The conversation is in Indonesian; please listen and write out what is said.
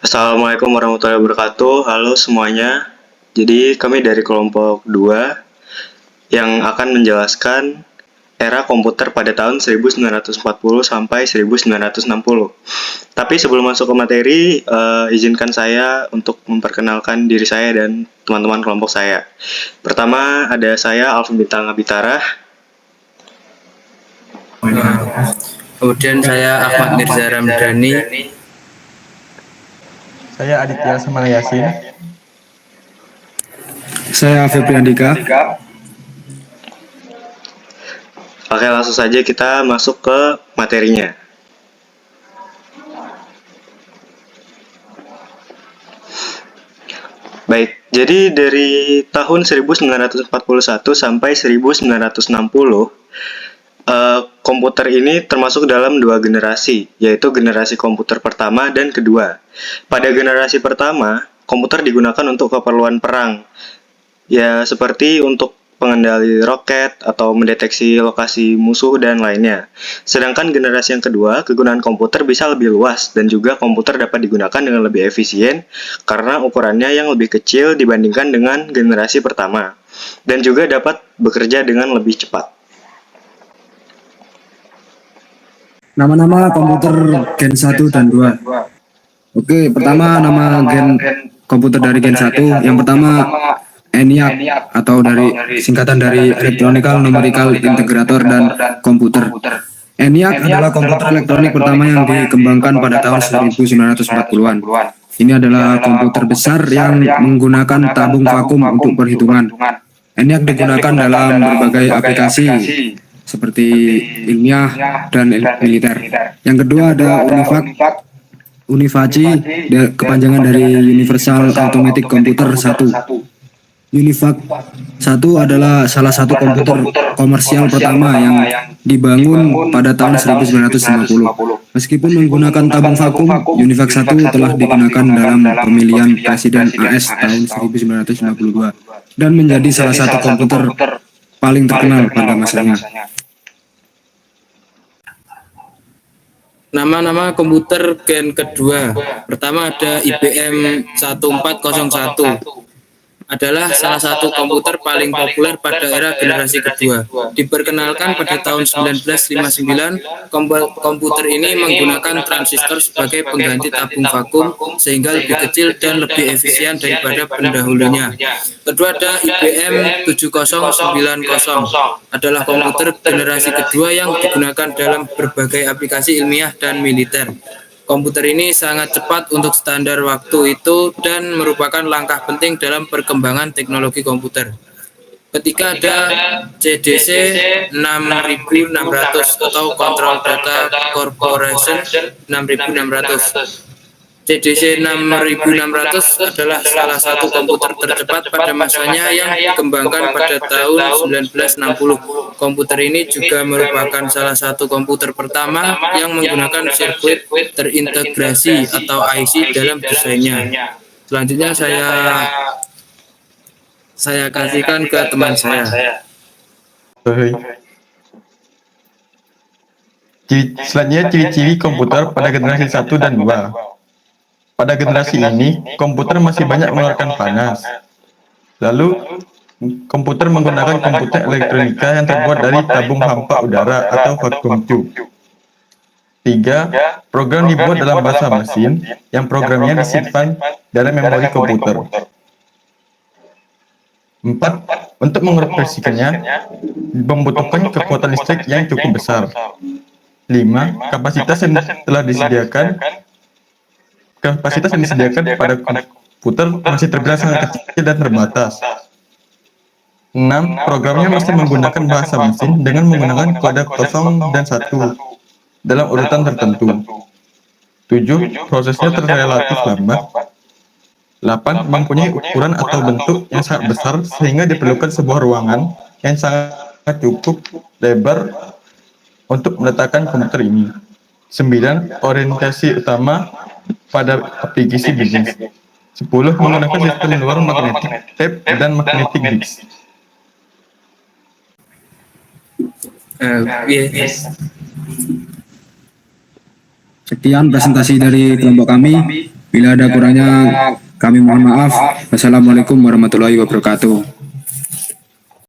Assalamualaikum warahmatullahi wabarakatuh. Halo semuanya. Jadi kami dari kelompok 2 yang akan menjelaskan era komputer pada tahun 1940 sampai 1960. Tapi sebelum masuk ke materi, izinkan saya untuk memperkenalkan diri saya dan teman-teman kelompok saya. Pertama ada saya Alvin Bintang Abitara. Kemudian saya Ahmad Mirza Ramdhani. Saya Aditya Samara Yasin. Saya Febri Andika. Oke, langsung saja kita masuk ke materinya. Baik, jadi dari tahun 1941 sampai 1960, komputer ini termasuk dalam dua generasi, yaitu generasi komputer pertama dan kedua. Pada generasi pertama, komputer digunakan untuk keperluan perang, ya seperti untuk pengendali roket atau mendeteksi lokasi musuh dan lainnya. Sedangkan generasi yang kedua, kegunaan komputer bisa lebih luas dan juga komputer dapat digunakan dengan lebih efisien karena ukurannya yang lebih kecil dibandingkan dengan generasi pertama dan juga dapat bekerja dengan lebih cepat. Nama-nama komputer Gen 1 dan 2. Oke, pertama nama gen komputer dari Gen 1. Yang pertama ENIAC atau dari singkatan dari Electronical Numerical Integrator dan Komputer. ENIAC adalah komputer elektronik pertama yang dikembangkan pada tahun 1940-an. Ini adalah komputer besar yang menggunakan tabung vakum untuk perhitungan. ENIAC digunakan dalam berbagai aplikasi seperti ilmiah dan militer. Yang kedua ada Univaci, kepanjangan dari Universal Automatic Computer 1. UNIVAC 1 adalah salah satu komputer komersial pertama yang dibangun pada tahun 1950. Meskipun menggunakan tabung vakum, UNIVAC 1 telah digunakan dalam pemilihan Presiden AS tahun 1952 dan menjadi salah satu komputer paling terkenal pada masanya. Nama-nama komputer gen kedua. Pertama ada IBM 1401. Adalah salah satu komputer paling populer pada era generasi kedua. Diperkenalkan pada tahun 1959, komputer ini menggunakan transistor sebagai pengganti tabung vakum sehingga lebih kecil dan lebih efisien daripada pendahulunya. Kedua ada IBM 7090, adalah komputer generasi kedua yang digunakan dalam berbagai aplikasi ilmiah dan militer. Komputer ini sangat cepat untuk standar waktu itu dan merupakan langkah penting dalam perkembangan teknologi komputer. Ketiga ada CDC 6600 atau Control Data Corporation 6600. CDC 6600 adalah salah satu komputer tercepat pada masanya yang dikembangkan pada tahun 1960. Komputer ini juga merupakan salah satu komputer pertama yang menggunakan sirkuit terintegrasi atau IC dalam desainnya. Selanjutnya saya kasihkan ke teman saya. Selanjutnya ciri-ciri komputer pada generasi 1 dan 2. Pada generasi ini, komputer masih banyak mengeluarkan panas. Lalu, komputer menggunakan komputer elektronika yang terbuat dari tabung hampa udara atau vacuum tube. 3. Program dibuat dalam bahasa mesin yang programnya disimpan dalam memori komputer. 4. Untuk mengoperasikannya, membutuhkan kekuatan listrik yang cukup besar. 5. Kapasitas yang disediakan pada komputer masih terbilang sangat kecil dan terbatas. 6. Programnya masih menggunakan bahasa mesin dengan menggunakan kode 0 dan 1 dalam urutan tertentu. 7. Prosesnya relatif lambat. 8. Mempunyai ukuran atau bentuk yang sangat besar sehingga diperlukan sebuah ruangan yang sangat cukup lebar untuk meletakkan komputer ini. 9. Orientasi utama pada aplikasi bisnis. 10. Menggunakan sistem luar magnetic tape dan magnetic disk. Sekian presentasi dari kelompok kami. Bila ada kurangnya kami mohon maaf. Wassalamualaikum warahmatullahi wabarakatuh.